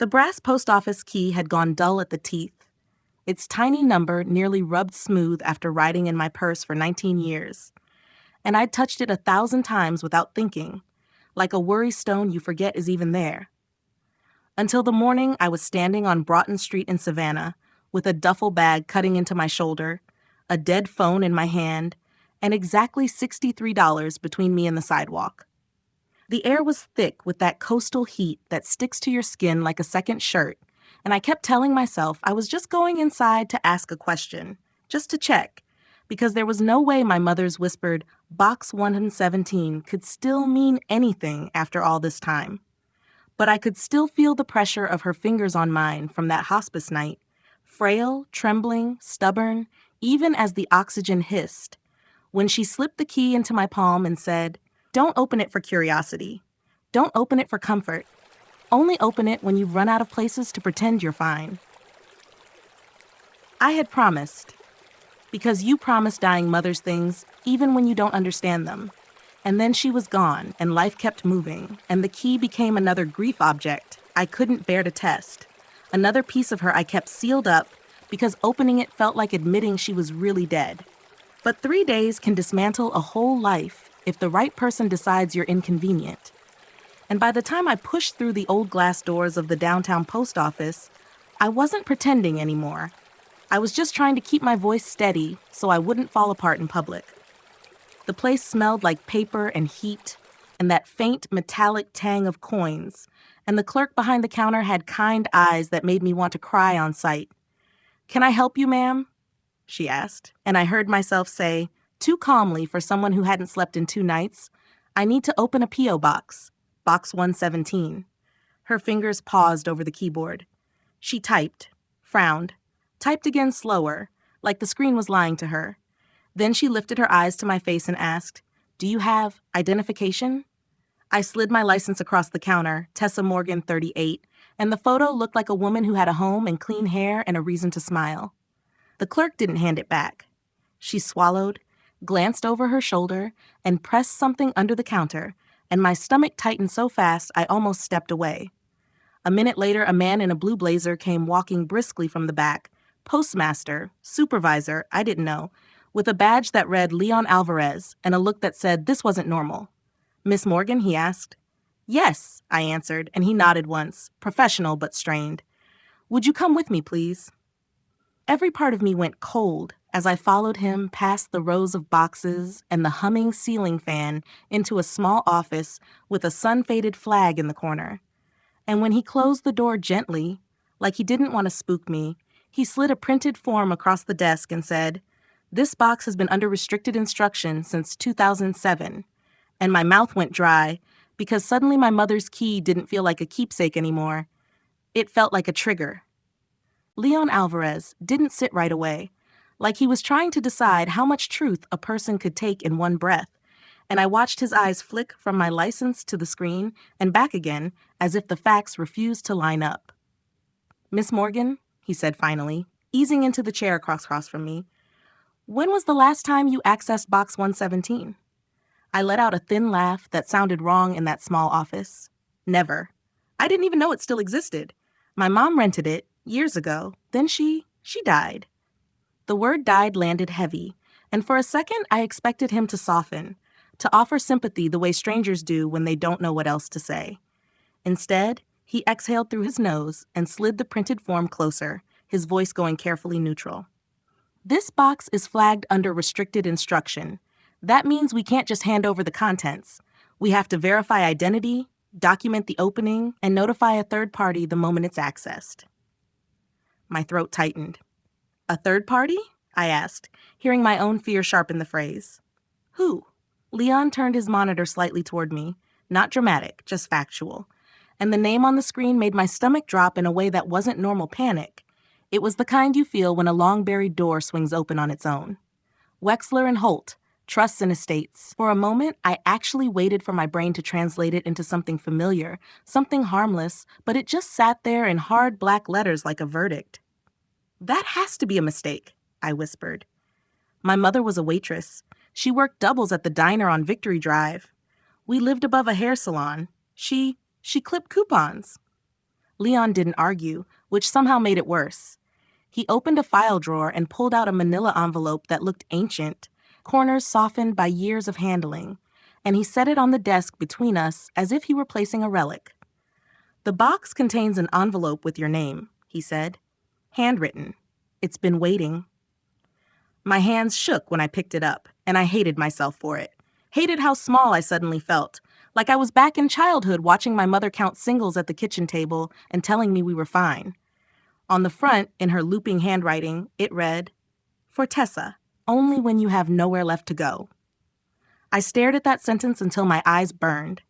The brass post office key had gone dull at the teeth, its tiny number nearly rubbed smooth after riding in my purse for 19 years. And I'd touched it 1,000 times without thinking, like a worry stone you forget is even there. Until the morning I was standing on Broughton Street in Savannah, with a duffel bag cutting into my shoulder, a dead phone in my hand, and exactly $63 between me and the sidewalk. The air was thick with that coastal heat that sticks to your skin like a second shirt, and I kept telling myself I was just going inside to ask a question, just to check, because there was no way my mother's whispered Box 117 could still mean anything after all this time. But I could still feel the pressure of her fingers on mine from that hospice night, frail, trembling, stubborn, even as the oxygen hissed, when she slipped the key into my palm and said, "Don't open it for curiosity. Don't open it for comfort. Only open it when you've run out of places to pretend you're fine." I had promised, because you promise dying mothers things even when you don't understand them. And then she was gone, and life kept moving, and the key became another grief object I couldn't bear to test, another piece of her I kept sealed up because opening it felt like admitting she was really dead. But 3 days can dismantle a whole life if the right person decides you're inconvenient. And by the time I pushed through the old glass doors of the downtown post office, I wasn't pretending anymore. I was just trying to keep my voice steady so I wouldn't fall apart in public. The place smelled like paper and heat, and that faint metallic tang of coins, and the clerk behind the counter had kind eyes that made me want to cry on sight. "Can I help you, ma'am?" she asked, and I heard myself say, too calmly for someone who hadn't slept in 2 nights, "I need to open a P.O. box, Box 117. Her fingers paused over the keyboard. She typed, frowned, typed again slower, like the screen was lying to her. Then she lifted her eyes to my face and asked, "Do you have identification?" I slid my license across the counter, Tessa Morgan, 38, and the photo looked like a woman who had a home and clean hair and a reason to smile. The clerk didn't hand it back. She swallowed, glanced over her shoulder, and pressed something under the counter, and my stomach tightened so fast I almost stepped away. A minute later, a man in a blue blazer came walking briskly from the back, postmaster, supervisor, I didn't know, with a badge that read Leon Alvarez and a look that said this wasn't normal. "Miss Morgan?" he asked. "Yes," I answered, and he nodded once, professional but strained. "Would you come with me, please?" Every part of me went cold as I followed him past the rows of boxes and the humming ceiling fan into a small office with a sun-faded flag in the corner. And when he closed the door gently, like he didn't want to spook me, he slid a printed form across the desk and said, "This box has been under restricted instruction since 2007. And my mouth went dry because suddenly my mother's key didn't feel like a keepsake anymore. It felt like a trigger. Leon Alvarez didn't sit right away, like he was trying to decide how much truth a person could take in one breath, and I watched his eyes flick from my license to the screen and back again as if the facts refused to line up. "Miss Morgan," he said finally, easing into the chair across from me, "when was the last time you accessed Box 117? I let out a thin laugh that sounded wrong in that small office. "Never. I didn't even know it still existed. My mom rented it years ago. Then she died." The word "died" landed heavy, and for a second I expected him to soften, to offer sympathy the way strangers do when they don't know what else to say. Instead, he exhaled through his nose and slid the printed form closer, his voice going carefully neutral. "This box is flagged under restricted instruction. That means we can't just hand over the contents. We have to verify identity, document the opening, and notify a third party the moment it's accessed." My throat tightened. "A third party?" I asked, hearing my own fear sharpen the phrase. "Who?" Leon turned his monitor slightly toward me, not dramatic, just factual, and the name on the screen made my stomach drop in a way that wasn't normal panic. It was the kind you feel when a long-buried door swings open on its own. "Wexler and Holt, Trusts and Estates." For a moment, I actually waited for my brain to translate it into something familiar, something harmless, but it just sat there in hard black letters like a verdict. "That has to be a mistake," I whispered. My mother was a waitress. She worked doubles at the diner on Victory Drive. We lived above a hair salon. She clipped coupons. Leon didn't argue, which somehow made it worse. He opened a file drawer and pulled out a manila envelope that looked ancient, corners softened by years of handling, and he set it on the desk between us as if he were placing a relic. "The box contains an envelope with your name," he said. "Handwritten. It's been waiting." My hands shook when I picked it up, and I hated myself for it. Hated how small I suddenly felt, like I was back in childhood watching my mother count singles at the kitchen table and telling me we were fine. On the front, in her looping handwriting, it read, "For Tessa, only when you have nowhere left to go." I stared at that sentence until my eyes burned,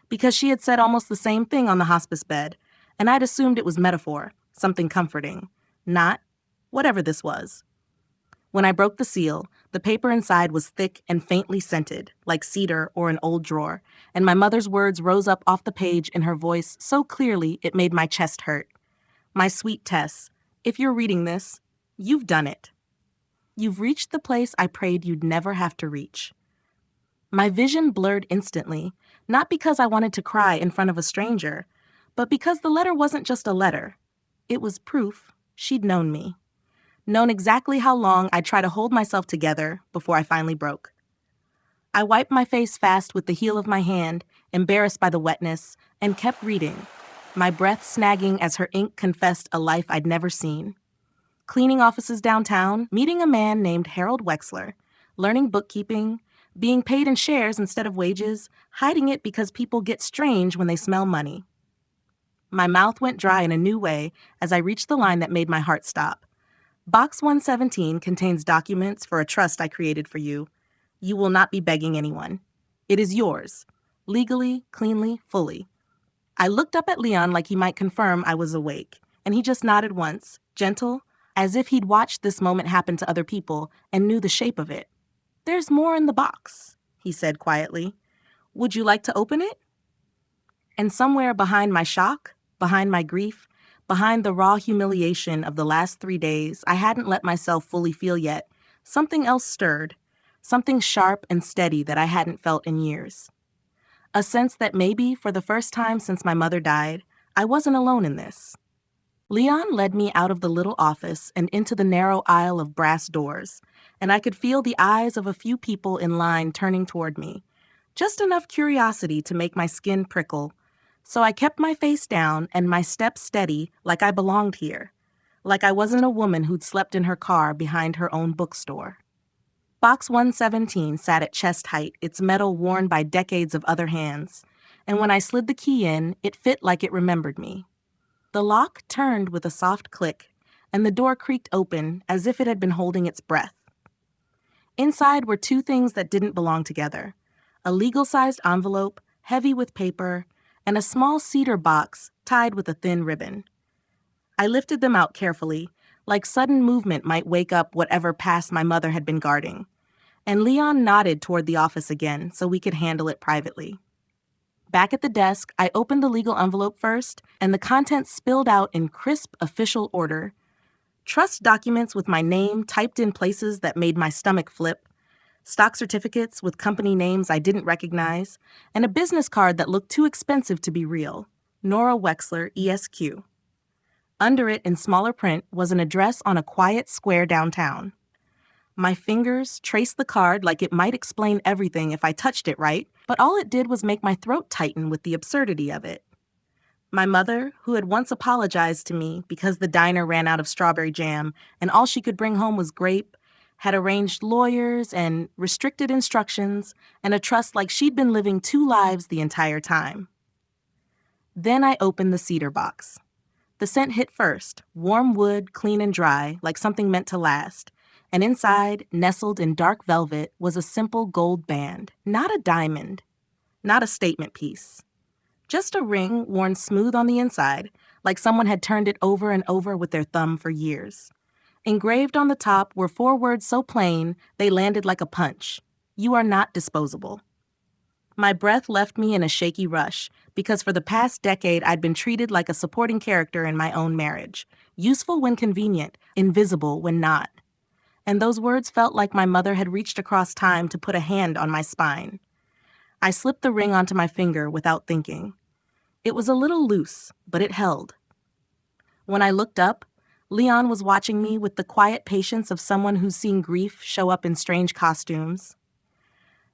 because she had said almost the same thing on the hospice bed, and I'd assumed it was metaphor, something comforting, not whatever this was. When I broke the seal, the paper inside was thick and faintly scented, like cedar or an old drawer, and my mother's words rose up off the page in her voice so clearly it made my chest hurt. "My sweet Tess, if you're reading this, you've done it. You've reached the place I prayed you'd never have to reach." My vision blurred instantly, not because I wanted to cry in front of a stranger, but because the letter wasn't just a letter. It was proof she'd known me. Known exactly how long I'd try to hold myself together before I finally broke. I wiped my face fast with the heel of my hand, embarrassed by the wetness, and kept reading, my breath snagging as her ink confessed a life I'd never seen. Cleaning offices downtown, meeting a man named Harold Wexler, learning bookkeeping, being paid in shares instead of wages, hiding it because people get strange when they smell money. My mouth went dry in a new way as I reached the line that made my heart stop. Box 117 contains documents for a trust I created for you. You will not be begging anyone. It is yours, legally, cleanly, fully. I looked up at Leon like he might confirm I was awake, and he just nodded once, gentle, as if he'd watched this moment happen to other people and knew the shape of it. "There's more in the box," he said quietly. "Would you like to open it?" And somewhere behind my shock, behind my grief, behind the raw humiliation of the last 3 days I hadn't let myself fully feel yet, something else stirred, something sharp and steady that I hadn't felt in years. A sense that maybe, for the first time since my mother died, I wasn't alone in this. Leon led me out of the little office and into the narrow aisle of brass doors, and I could feel the eyes of a few people in line turning toward me, just enough curiosity to make my skin prickle. So I kept my face down and my steps steady like I belonged here, like I wasn't a woman who'd slept in her car behind her own bookstore. Box 117 sat at chest height, its metal worn by decades of other hands, and when I slid the key in, it fit like it remembered me. The lock turned with a soft click, and the door creaked open as if it had been holding its breath. Inside were two things that didn't belong together: a legal-sized envelope, heavy with paper, and a small cedar box tied with a thin ribbon. I lifted them out carefully, like sudden movement might wake up whatever past my mother had been guarding, and Leon nodded toward the office again so we could handle it privately. Back at the desk, I opened the legal envelope first, and the contents spilled out in crisp official order. Trust documents with my name typed in places that made my stomach flip, stock certificates with company names I didn't recognize, and a business card that looked too expensive to be real: Nora Wexler, ESQ. Under it, in smaller print, was an address on a quiet square downtown. My fingers traced the card like it might explain everything if I touched it right, but all it did was make my throat tighten with the absurdity of it. My mother, who had once apologized to me because the diner ran out of strawberry jam and all she could bring home was grape, had arranged lawyers and restricted instructions and a trust like she'd been living 2 lives the entire time. Then I opened the cedar box. The scent hit first, warm wood, clean and dry, like something meant to last, and inside, nestled in dark velvet, was a simple gold band, not a diamond, not a statement piece. Just a ring worn smooth on the inside, like someone had turned it over and over with their thumb for years. Engraved on the top were 4 words so plain they landed like a punch: "You are not disposable." My breath left me in a shaky rush, because for the past decade I'd been treated like a supporting character in my own marriage, useful when convenient, invisible when not. And those words felt like my mother had reached across time to put a hand on my spine. I slipped the ring onto my finger without thinking. It was a little loose, but it held. When I looked up, Leon was watching me with the quiet patience of someone who's seen grief show up in strange costumes.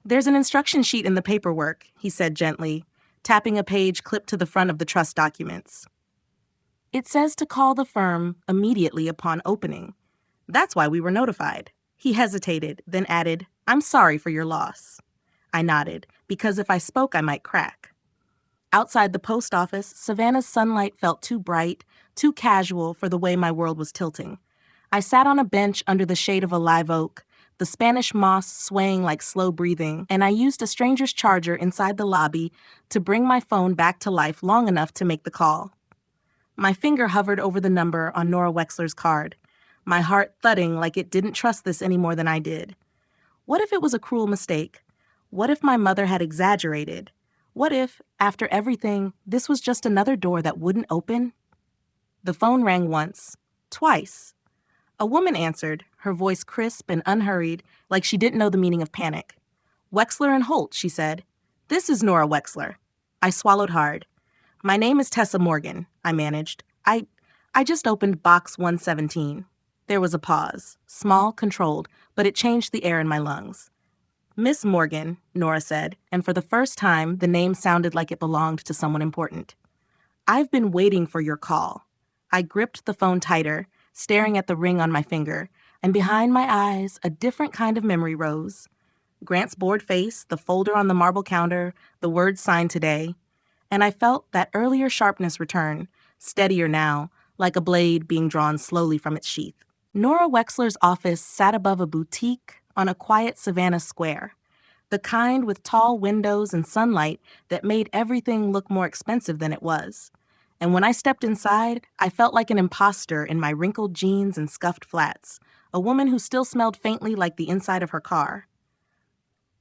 "There's an instruction sheet in the paperwork," he said gently, tapping a page clipped to the front of the trust documents. "It says to call the firm immediately upon opening. That's why we were notified." He hesitated, then added, "I'm sorry for your loss." I nodded, because if I spoke, I might crack. Outside the post office, Savannah's sunlight felt too bright, too casual for the way my world was tilting. I sat on a bench under the shade of a live oak, the Spanish moss swaying like slow breathing, and I used a stranger's charger inside the lobby to bring my phone back to life long enough to make the call. My finger hovered over the number on Nora Wexler's card, my heart thudding like it didn't trust this any more than I did. What if it was a cruel mistake? What if my mother had exaggerated? What if, after everything, this was just another door that wouldn't open? The phone rang once, twice. A woman answered, her voice crisp and unhurried, like she didn't know the meaning of panic. "Wexler and Holt," she said. "This is Nora Wexler." I swallowed hard. "My name is Tessa Morgan," I managed. I just opened box 117. There was a pause, small, controlled, but it changed the air in my lungs. "Miss Morgan," Nora said, and for the first time, the name sounded like it belonged to someone important. "I've been waiting for your call." I gripped the phone tighter, staring at the ring on my finger, and behind my eyes, a different kind of memory rose. Grant's bored face, the folder on the marble counter, the words signed today. And I felt that earlier sharpness return, steadier now, like a blade being drawn slowly from its sheath. Nora Wexler's office sat above a boutique on a quiet Savannah square, the kind with tall windows and sunlight that made everything look more expensive than it was. And when I stepped inside, I felt like an imposter in my wrinkled jeans and scuffed flats, a woman who still smelled faintly like the inside of her car.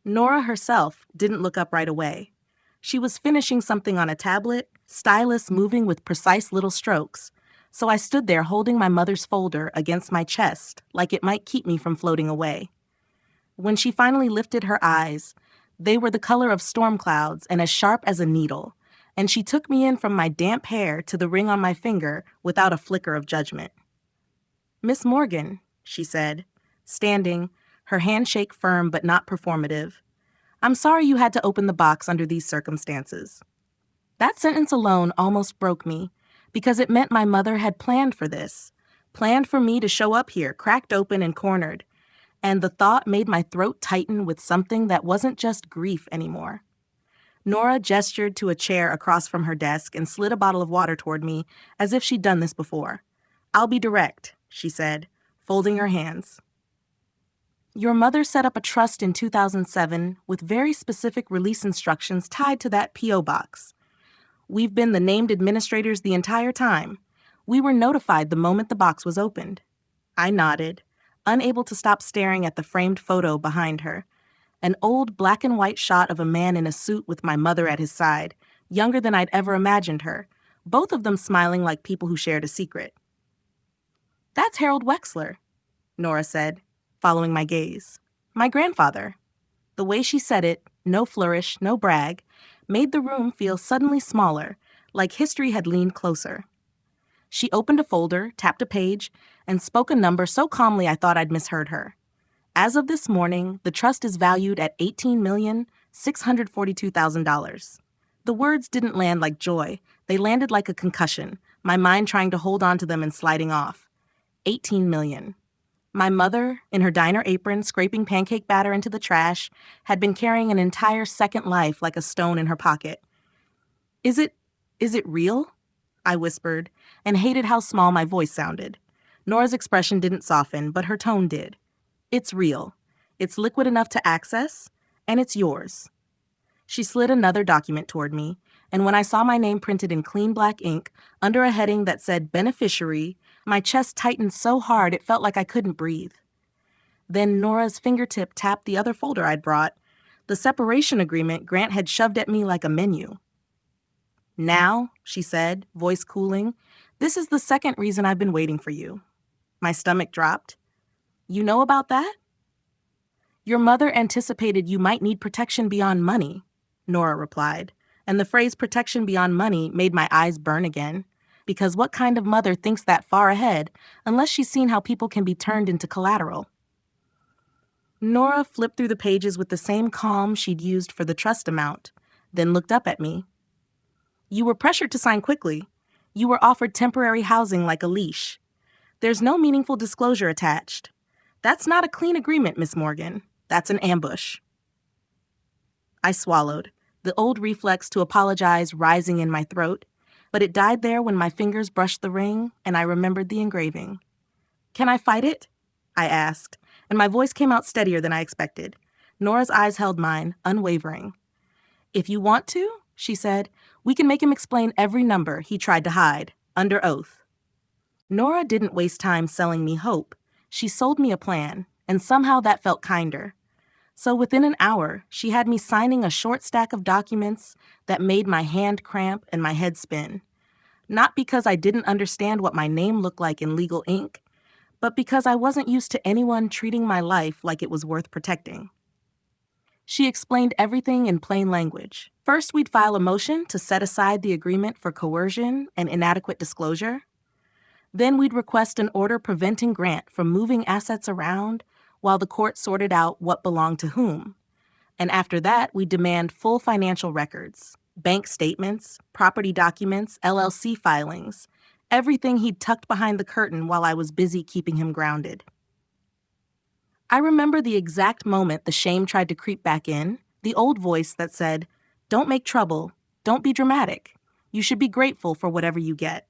Nora herself didn't look up right away. She was finishing something on a tablet, stylus moving with precise little strokes, so I stood there holding my mother's folder against my chest like it might keep me from floating away. When she finally lifted her eyes, they were the color of storm clouds and as sharp as a needle, and she took me in from my damp hair to the ring on my finger without a flicker of judgment. "Miss Morgan," she said, standing, her handshake firm but not performative. "I'm sorry you had to open the box under these circumstances." That sentence alone almost broke me, because it meant my mother had planned for this, planned for me to show up here, cracked open and cornered, and the thought made my throat tighten with something that wasn't just grief anymore. Nora gestured to a chair across from her desk and slid a bottle of water toward me as if she'd done this before. "I'll be direct," she said, folding her hands. "Your mother set up a trust in 2007 with very specific release instructions tied to that P.O. box. We've been the named administrators the entire time. We were notified the moment the box was opened." I nodded, unable to stop staring at the framed photo behind her. An old black and white shot of a man in a suit with my mother at his side, younger than I'd ever imagined her, both of them smiling like people who shared a secret. "That's Harold Wexler," Nora said, following my gaze. "My grandfather." The way she said it, no flourish, no brag, made the room feel suddenly smaller, like history had leaned closer. She opened a folder, tapped a page, and spoke a number so calmly I thought I'd misheard her. "As of this morning, the trust is valued at $18,642,000. The words didn't land like joy. They landed like a concussion, my mind trying to hold on to them and sliding off. 18 million. My mother, in her diner apron, scraping pancake batter into the trash, had been carrying an entire second life like a stone in her pocket. Is it real?" I whispered, and hated how small my voice sounded. Nora's expression didn't soften, but her tone did. "It's real. It's liquid enough to access, and it's yours." She slid another document toward me, and when I saw my name printed in clean black ink under a heading that said beneficiary, my chest tightened so hard it felt like I couldn't breathe. Then Nora's fingertip tapped the other folder I'd brought, the separation agreement Grant had shoved at me like a menu. "Now," she said, voice cooling, "this is the second reason I've been waiting for you." My stomach dropped. "You know about that?" "Your mother anticipated you might need protection beyond money," Nora replied, and the phrase protection beyond money made my eyes burn again. Because what kind of mother thinks that far ahead unless she's seen how people can be turned into collateral? Nora flipped through the pages with the same calm she'd used for the trust amount, then looked up at me. You were pressured to sign quickly. You were offered temporary housing like a leash. There's no meaningful disclosure attached. That's not a clean agreement, Miss Morgan. That's an ambush. I swallowed, the old reflex to apologize rising in my throat, but it died there when my fingers brushed the ring and I remembered the engraving. Can I fight it? I asked, and my voice came out steadier than I expected. Nora's eyes held mine, unwavering. If you want to, she said, we can make him explain every number he tried to hide, under oath. Nora didn't waste time selling me hope. She sold me a plan, and somehow that felt kinder. So within an hour, she had me signing a short stack of documents that made my hand cramp and my head spin. Not because I didn't understand what my name looked like in legal ink, but because I wasn't used to anyone treating my life like it was worth protecting. She explained everything in plain language. First, we'd file a motion to set aside the agreement for coercion and inadequate disclosure. Then we'd request an order preventing Grant from moving assets around while the court sorted out what belonged to whom. And after that, we'd demand full financial records, bank statements, property documents, LLC filings, everything he'd tucked behind the curtain while I was busy keeping him grounded. I remember the exact moment the shame tried to creep back in, the old voice that said, "Don't make trouble, don't be dramatic. You should be grateful for whatever you get."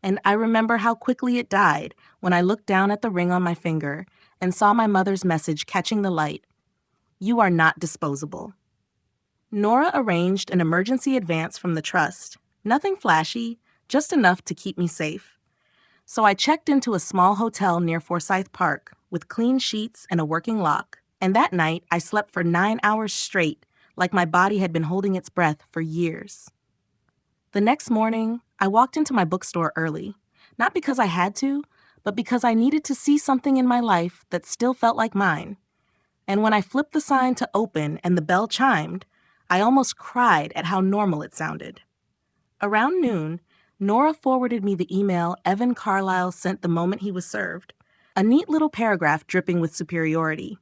And I remember how quickly it died when I looked down at the ring on my finger and saw my mother's message catching the light. You are not disposable. Nora arranged an emergency advance from the trust. Nothing flashy, just enough to keep me safe. So I checked into a small hotel near Forsyth Park with clean sheets and a working lock. And that night, I slept for 9 hours straight, like my body had been holding its breath for years. The next morning, I walked into my bookstore early, not because I had to, but because I needed to see something in my life that still felt like mine. And when I flipped the sign to open and the bell chimed, I almost cried at how normal it sounded. Around noon, Nora forwarded me the email Evan Carlisle sent the moment he was served, a neat little paragraph dripping with superiority.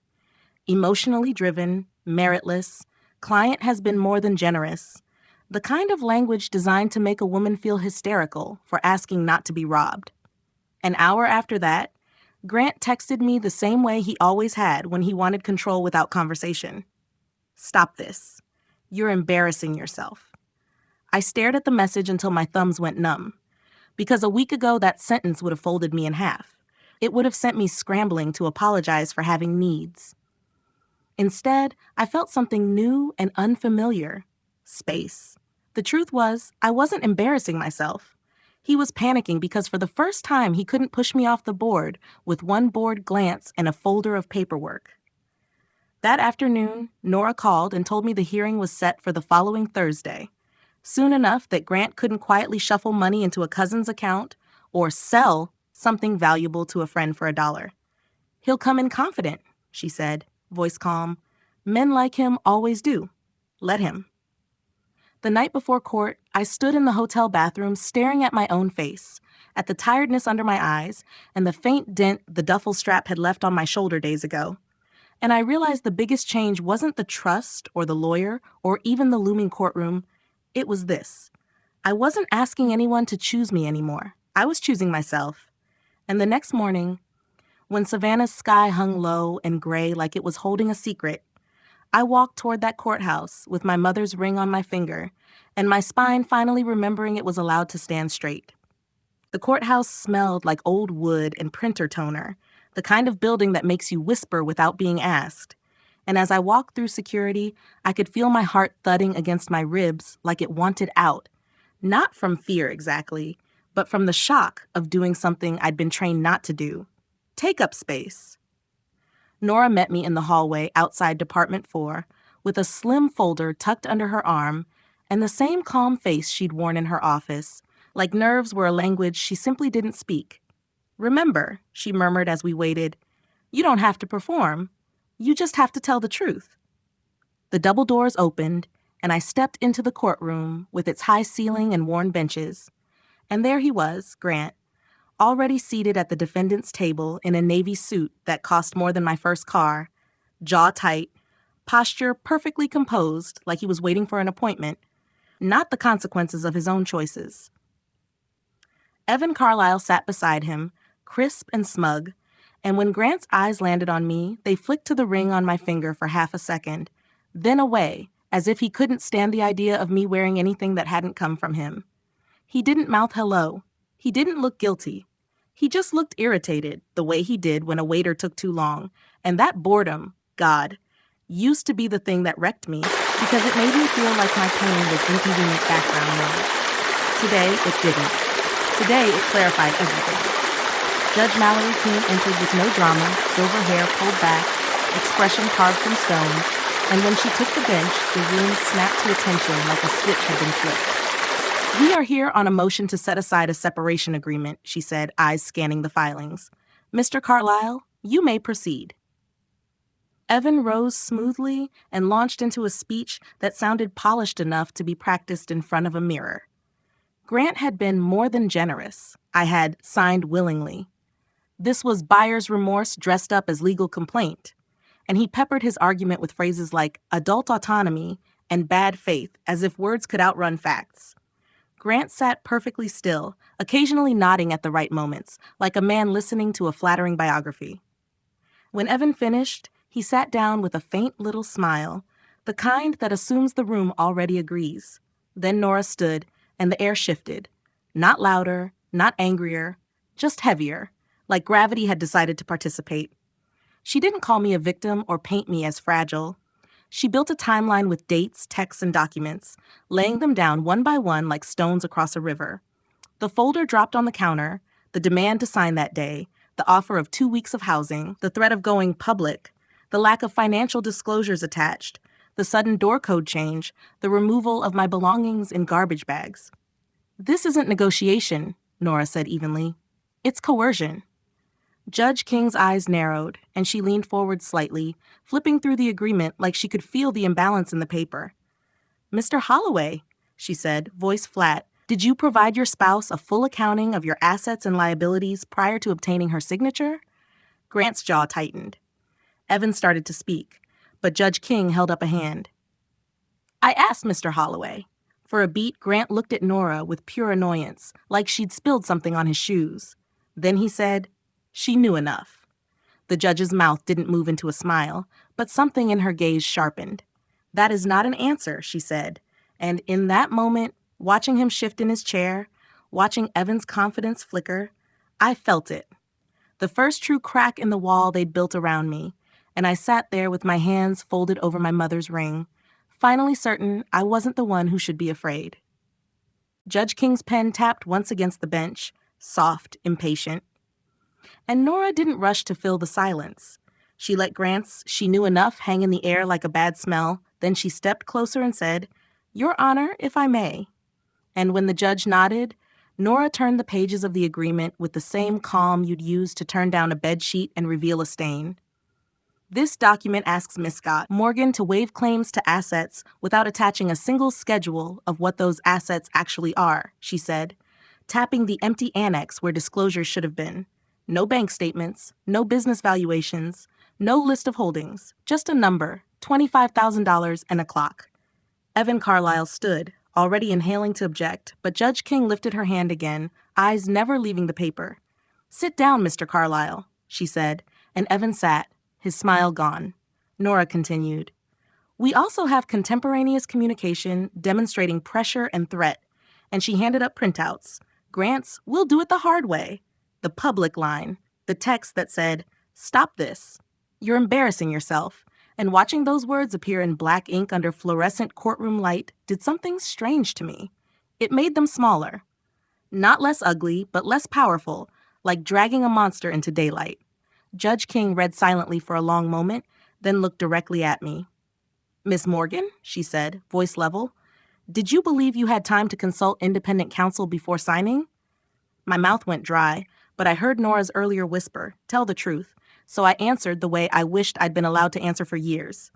Emotionally driven, meritless, client has been more than generous. The kind of language designed to make a woman feel hysterical for asking not to be robbed. An hour after that, Grant texted me the same way he always had when he wanted control without conversation. Stop this. You're embarrassing yourself. I stared at the message until my thumbs went numb, because a week ago that sentence would have folded me in half. It would have sent me scrambling to apologize for having needs. Instead, I felt something new and unfamiliar. Space. The truth was, I wasn't embarrassing myself. He was panicking because for the first time he couldn't push me off the board with one bored glance and a folder of paperwork. That afternoon, Nora called and told me the hearing was set for the following Thursday, soon enough that Grant couldn't quietly shuffle money into a cousin's account or sell something valuable to a friend for $1. He'll come in confident, she said, voice calm. Men like him always do. Let him. The night before court, I stood in the hotel bathroom staring at my own face, at the tiredness under my eyes and the faint dent the duffel strap had left on my shoulder days ago. And I realized the biggest change wasn't the trust or the lawyer or even the looming courtroom. It was this. I wasn't asking anyone to choose me anymore. I was choosing myself. And the next morning, when Savannah's sky hung low and gray like it was holding a secret, I walked toward that courthouse with my mother's ring on my finger and my spine finally remembering it was allowed to stand straight. The courthouse smelled like old wood and printer toner, the kind of building that makes you whisper without being asked. And as I walked through security, I could feel my heart thudding against my ribs like it wanted out, not from fear exactly, but from the shock of doing something I'd been trained not to do. Take up space. Nora met me in the hallway outside Department 4 with a slim folder tucked under her arm and the same calm face she'd worn in her office, like nerves were a language she simply didn't speak. Remember, she murmured as we waited, you don't have to perform. You just have to tell the truth. The double doors opened, and I stepped into the courtroom with its high ceiling and worn benches. And there he was, Grant, already seated at the defendant's table in a navy suit that cost more than my first car, jaw tight, posture perfectly composed like he was waiting for an appointment, not the consequences of his own choices. Evan Carlisle sat beside him, crisp and smug, and when Grant's eyes landed on me, they flicked to the ring on my finger for half a second, then away, as if he couldn't stand the idea of me wearing anything that hadn't come from him. He didn't mouth hello. He didn't look guilty. He just looked irritated, the way he did when a waiter took too long, and that boredom, God, used to be the thing that wrecked me because it made me feel like my pain was inconvenient background noise. Today, it didn't. Today, it clarified everything. Judge Mallory Keene entered with no drama, silver hair pulled back, expression carved from stone, and when she took the bench, the room snapped to attention like a switch had been flipped. "We are here on a motion to set aside a separation agreement," she said, eyes scanning the filings. "Mr. Carlisle, you may proceed." Evan rose smoothly and launched into a speech that sounded polished enough to be practiced in front of a mirror. Grant had been more than generous. I had signed willingly. This was buyer's remorse dressed up as legal complaint. And he peppered his argument with phrases like adult autonomy and bad faith, as if words could outrun facts. Grant sat perfectly still, occasionally nodding at the right moments, like a man listening to a flattering biography. When Evan finished, he sat down with a faint little smile, the kind that assumes the room already agrees. Then Nora stood, and the air shifted. Not louder, not angrier, just heavier, like gravity had decided to participate. She didn't call me a victim or paint me as fragile. She built a timeline with dates, texts, and documents, laying them down one by one like stones across a river. The folder dropped on the counter, the demand to sign that day, the offer of 2 weeks of housing, the threat of going public, the lack of financial disclosures attached, the sudden door code change, the removal of my belongings in garbage bags. "This isn't negotiation," Nora said evenly. "It's coercion." Judge King's eyes narrowed, and she leaned forward slightly, flipping through the agreement like she could feel the imbalance in the paper. "Mr. Holloway," she said, voice flat, "did you provide your spouse a full accounting of your assets and liabilities prior to obtaining her signature?" Grant's jaw tightened. Evan started to speak, but Judge King held up a hand. "I asked Mr. Holloway." For a beat, Grant looked at Nora with pure annoyance, like she'd spilled something on his shoes. Then he said, "She knew enough." The judge's mouth didn't move into a smile, but something in her gaze sharpened. "That is not an answer," she said. And in that moment, watching him shift in his chair, watching Evan's confidence flicker, I felt it. The first true crack in the wall they'd built around me, and I sat there with my hands folded over my mother's ring, finally certain I wasn't the one who should be afraid. Judge King's pen tapped once against the bench, soft, impatient. And Nora didn't rush to fill the silence. She let Grant's "she knew enough" hang in the air like a bad smell, then she stepped closer and said, "Your Honor, if I may." And when the judge nodded, Nora turned the pages of the agreement with the same calm you'd use to turn down a bedsheet and reveal a stain. "This document asks Miss Scott Morgan to waive claims to assets without attaching a single schedule of what those assets actually are," she said, tapping the empty annex where disclosures should have been. No bank statements, no business valuations, no list of holdings, just a number, $25,000 and a clock. Evan Carlisle stood, already inhaling to object, but Judge King lifted her hand again, eyes never leaving the paper. "Sit down, Mr. Carlisle," she said, and Evan sat, his smile gone. Nora continued, "We also have contemporaneous communication demonstrating pressure and threat," and she handed up printouts. Grant's "We'll do it the hard way," the public line, the text that said, "Stop this. You're embarrassing yourself." And watching those words appear in black ink under fluorescent courtroom light did something strange to me. It made them smaller. Not less ugly, but less powerful, like dragging a monster into daylight. Judge King read silently for a long moment, then looked directly at me. "Miss Morgan," she said, voice level, "did you believe you had time to consult independent counsel before signing?" My mouth went dry, but I heard Nora's earlier whisper, "Tell the truth," so I answered the way I wished I'd been allowed to answer for years.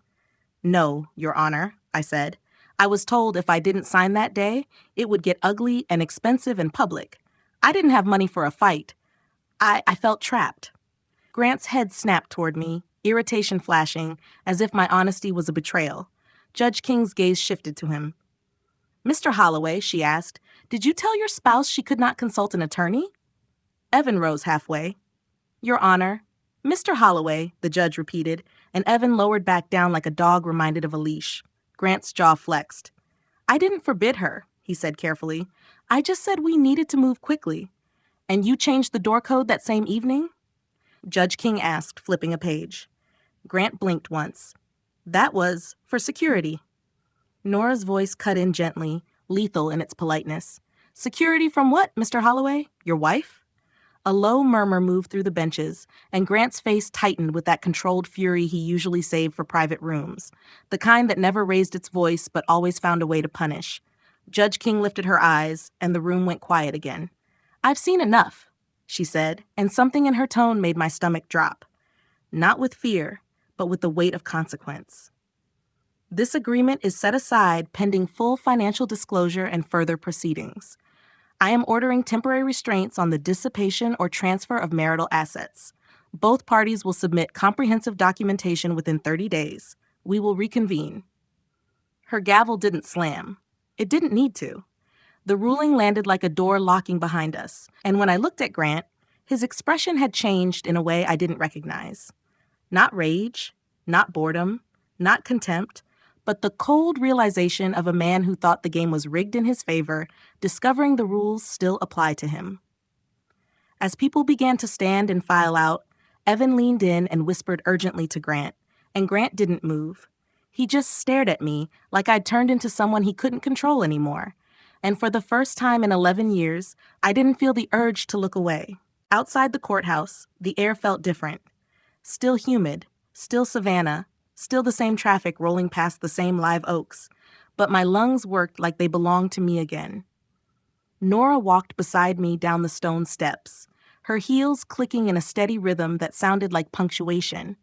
"No, Your Honor," I said. I was told if I didn't sign that day, it would get ugly and expensive in public. I didn't have money for a fight. I felt trapped. Grant's head snapped toward me, irritation flashing, as if my honesty was a betrayal. Judge King's gaze shifted to him. "Mr. Holloway," she asked, "did you tell your spouse she could not consult an attorney?" Evan rose halfway. "Your Honor." "Mr. Holloway," the judge repeated, and Evan lowered back down like a dog reminded of a leash. Grant's jaw flexed. "I didn't forbid her," he said carefully. "I just said we needed to move quickly." "And you changed the door code that same evening?" Judge King asked, flipping a page. Grant blinked once. "That was for security." Nora's voice cut in gently, lethal in its politeness. "Security from what, Mr. Holloway? Your wife?" A low murmur moved through the benches, and Grant's face tightened with that controlled fury he usually saved for private rooms, the kind that never raised its voice but always found a way to punish. Judge King lifted her eyes, and the room went quiet again. "I've seen enough," she said, and something in her tone made my stomach drop. Not with fear, but with the weight of consequence. "This agreement is set aside pending full financial disclosure and further proceedings. I am ordering temporary restraints on the dissipation or transfer of marital assets. Both parties will submit comprehensive documentation within 30 days. We will reconvene." Her gavel didn't slam. It didn't need to. The ruling landed like a door locking behind us, and when I looked at Grant, his expression had changed in a way I didn't recognize. Not rage, not boredom, not contempt, but the cold realization of a man who thought the game was rigged in his favor, discovering the rules still apply to him. As people began to stand and file out, Evan leaned in and whispered urgently to Grant, and Grant didn't move. He just stared at me like I'd turned into someone he couldn't control anymore. And for the first time in 11 years, I didn't feel the urge to look away. Outside the courthouse, the air felt different. Still humid, still Savannah, still the same traffic rolling past the same live oaks, but my lungs worked like they belonged to me again. Nora walked beside me down the stone steps, her heels clicking in a steady rhythm that sounded like punctuation,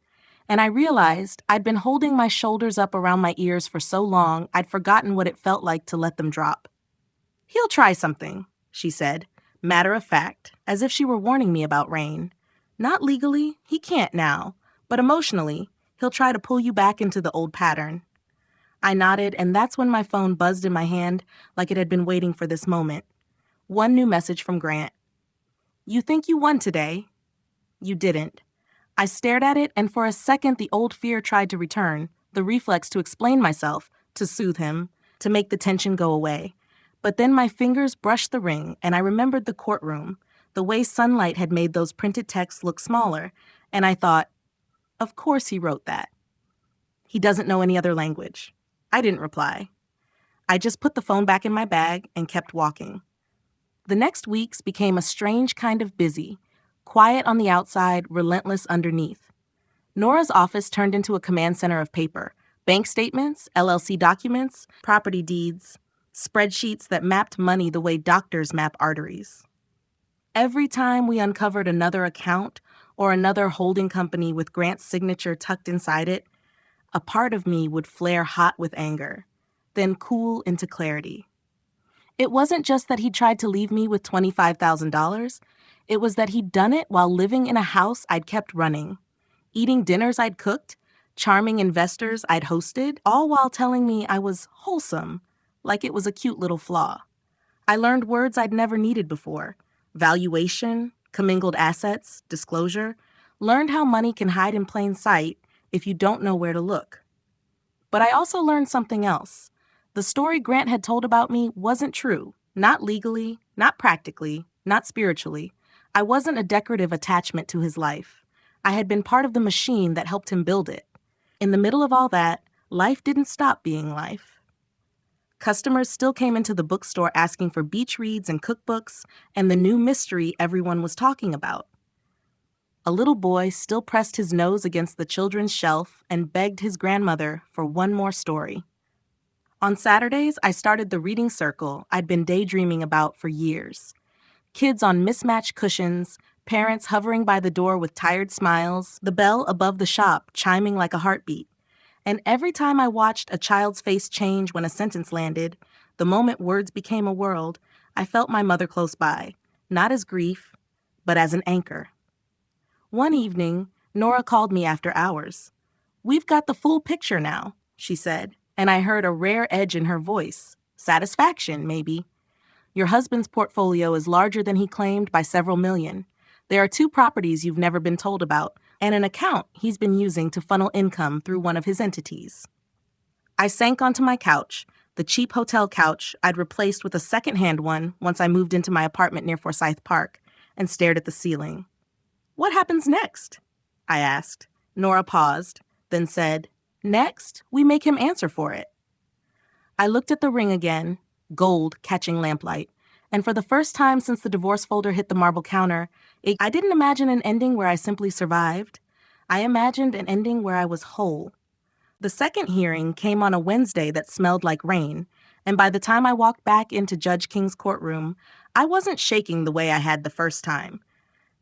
and I realized I'd been holding my shoulders up around my ears for so long I'd forgotten what it felt like to let them drop. "He'll try something," she said, matter of fact, as if she were warning me about Rain. "Not legally, he can't now, but emotionally, he'll try to pull you back into the old pattern." I nodded, and that's when my phone buzzed in my hand like it had been waiting for this moment. One new message from Grant. "You think you won today?" You didn't. I stared at it, and for a second the old fear tried to return, the reflex to explain myself, to soothe him, to make the tension go away. But then my fingers brushed the ring, and I remembered the courtroom, the way sunlight had made those printed texts look smaller, and I thought, of course he wrote that. He doesn't know any other language. I didn't reply. I just put the phone back in my bag and kept walking. The next weeks became a strange kind of busy, quiet on the outside, relentless underneath. Nora's office turned into a command center of paper, bank statements, LLC documents, property deeds, spreadsheets that mapped money the way doctors map arteries. Every time we uncovered another account or another holding company with Grant's signature tucked inside it, a part of me would flare hot with anger, then cool into clarity. It wasn't just that he tried to leave me with $25,000. It was that he'd done it while living in a house I'd kept running, eating dinners I'd cooked, charming investors I'd hosted, all while telling me I was wholesome, like it was a cute little flaw. I learned words I'd never needed before: valuation, commingled assets, disclosure. Learned how money can hide in plain sight if you don't know where to look. But I also learned something else. The story Grant had told about me wasn't true, not legally, not practically, not spiritually. I wasn't a decorative attachment to his life. I had been part of the machine that helped him build it. In the middle of all that, life didn't stop being life. Customers still came into the bookstore asking for beach reads and cookbooks and the new mystery everyone was talking about. A little boy still pressed his nose against the children's shelf and begged his grandmother for one more story. On Saturdays, I started the reading circle I'd been daydreaming about for years. Kids on mismatched cushions, parents hovering by the door with tired smiles, the bell above the shop chiming like a heartbeat. And every time I watched a child's face change when a sentence landed, the moment words became a world, I felt my mother close by, not as grief, but as an anchor. One evening, Nora called me after hours. "We've got the full picture now," she said, and I heard a rare edge in her voice. Satisfaction, maybe. "Your husband's portfolio is larger than he claimed by several million. There are 2 properties you've never been told about, and an account he's been using to funnel income through one of his entities." I sank onto my couch, the cheap hotel couch I'd replaced with a second-hand one once I moved into my apartment near Forsyth Park, and stared at the ceiling. "What happens next?" I asked. Nora paused, then said, "Next, we make him answer for it." I looked at the ring again, gold catching lamplight, and for the first time since the divorce folder hit the marble counter, I didn't imagine an ending where I simply survived. I imagined an ending where I was whole. The second hearing came on a Wednesday that smelled like rain, and by the time I walked back into Judge King's courtroom, I wasn't shaking the way I had the first time.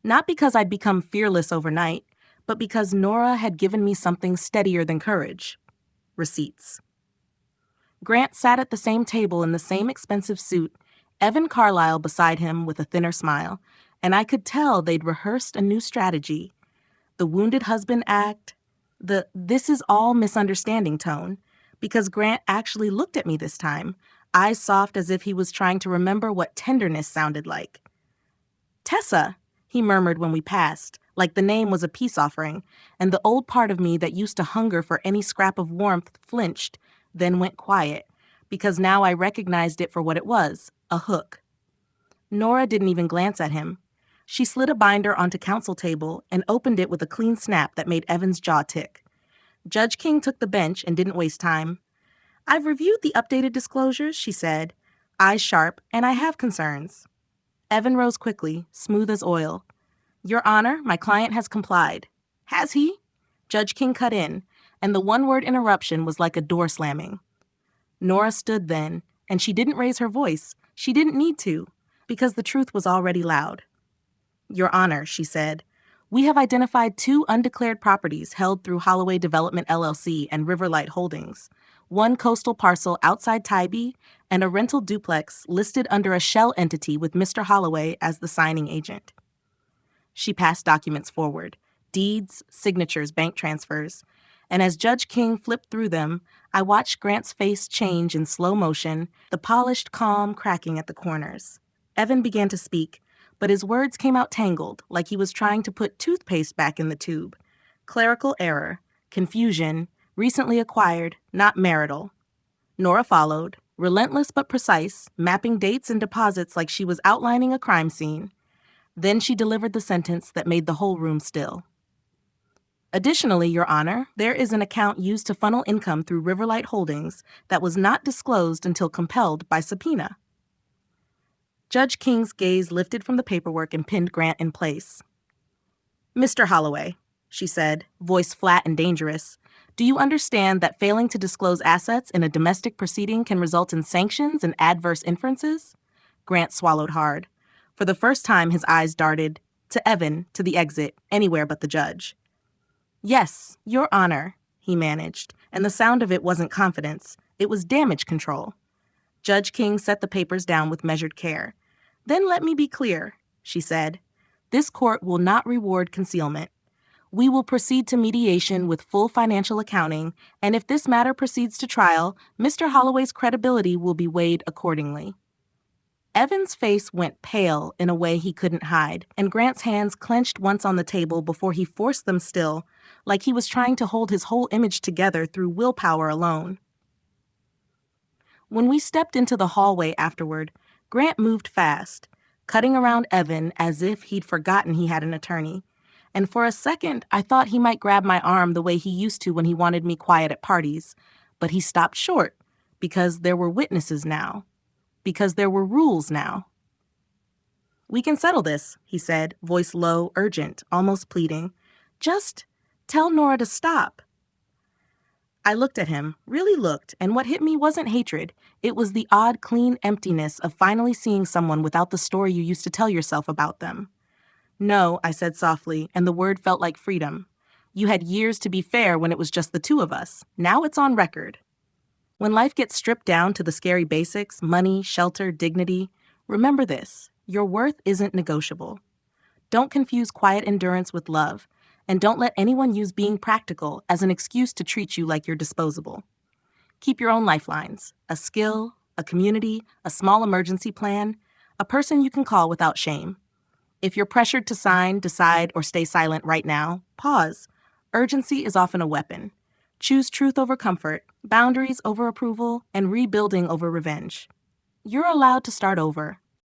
Not because I'd become fearless overnight, but because Nora had given me something steadier than courage: receipts. Grant sat at the same table in the same expensive suit, Evan Carlyle beside him with a thinner smile, and I could tell they'd rehearsed a new strategy. The wounded husband act, the "this is all misunderstanding" tone, because Grant actually looked at me this time, eyes soft as if he was trying to remember what tenderness sounded like. "Tessa," he murmured when we passed, like the name was a peace offering, and the old part of me that used to hunger for any scrap of warmth flinched, then went quiet, because now I recognized it for what it was, a hook. Nora didn't even glance at him. She slid a binder onto counsel table and opened it with a clean snap that made Evan's jaw tick. Judge King took the bench and didn't waste time. "I've reviewed the updated disclosures," she said, eyes sharp, "and I have concerns." Evan rose quickly, smooth as oil. "Your Honor, my client has complied." "Has he?" Judge King cut in, and the one-word interruption was like a door slamming. Nora stood then, and she didn't raise her voice. She didn't need to, because the truth was already loud. "Your Honor," she said, "we have identified 2 undeclared properties held through Holloway Development LLC and Riverlight Holdings, 1 coastal parcel outside Tybee, and a rental duplex listed under a shell entity with Mr. Holloway as the signing agent." She passed documents forward, deeds, signatures, bank transfers, and as Judge King flipped through them, I watched Grant's face change in slow motion, the polished calm cracking at the corners. Evan began to speak, but his words came out tangled, like he was trying to put toothpaste back in the tube. Clerical error, confusion, recently acquired, not marital. Nora followed, relentless but precise, mapping dates and deposits like she was outlining a crime scene. Then she delivered the sentence that made the whole room still. "Additionally, Your Honor, there is an account used to funnel income through Riverlight Holdings that was not disclosed until compelled by subpoena." Judge King's gaze lifted from the paperwork and pinned Grant in place. "Mr. Holloway," she said, voice flat and dangerous, "do you understand that failing to disclose assets in a domestic proceeding can result in sanctions and adverse inferences?" Grant swallowed hard. For the first time, his eyes darted to Evan, to the exit, anywhere but the judge. "Yes, Your Honor," he managed, and the sound of it wasn't confidence. It was damage control. Judge King set the papers down with measured care. "Then let me be clear," she said. "This court will not reward concealment. We will proceed to mediation with full financial accounting, and if this matter proceeds to trial, Mr. Holloway's credibility will be weighed accordingly." Evan's face went pale in a way he couldn't hide, and Grant's hands clenched once on the table before he forced them still, like he was trying to hold his whole image together through willpower alone. When we stepped into the hallway afterward, Grant moved fast, cutting around Evan as if he'd forgotten he had an attorney. And for a second, I thought he might grab my arm the way he used to when he wanted me quiet at parties. But he stopped short, because there were witnesses now. Because there were rules now. "We can settle this," he said, voice low, urgent, almost pleading. "Just tell Nora to stop." I looked at him, really looked, and what hit me wasn't hatred. It was the odd, clean emptiness of finally seeing someone without the story you used to tell yourself about them. "No," I said softly, and the word felt like freedom. You had years to be fair when it was just the two of us. Now it's on record. When life gets stripped down to the scary basics, money, shelter, dignity, remember this: your worth isn't negotiable. Don't confuse quiet endurance with love, and don't let anyone use being practical as an excuse to treat you like you're disposable. Keep your own lifelines: a skill, a community, a small emergency plan, a person you can call without shame. If you're pressured to sign, decide, or stay silent right now, pause. Urgency is often a weapon. Choose truth over comfort, boundaries over approval, and rebuilding over revenge. You're allowed to start over.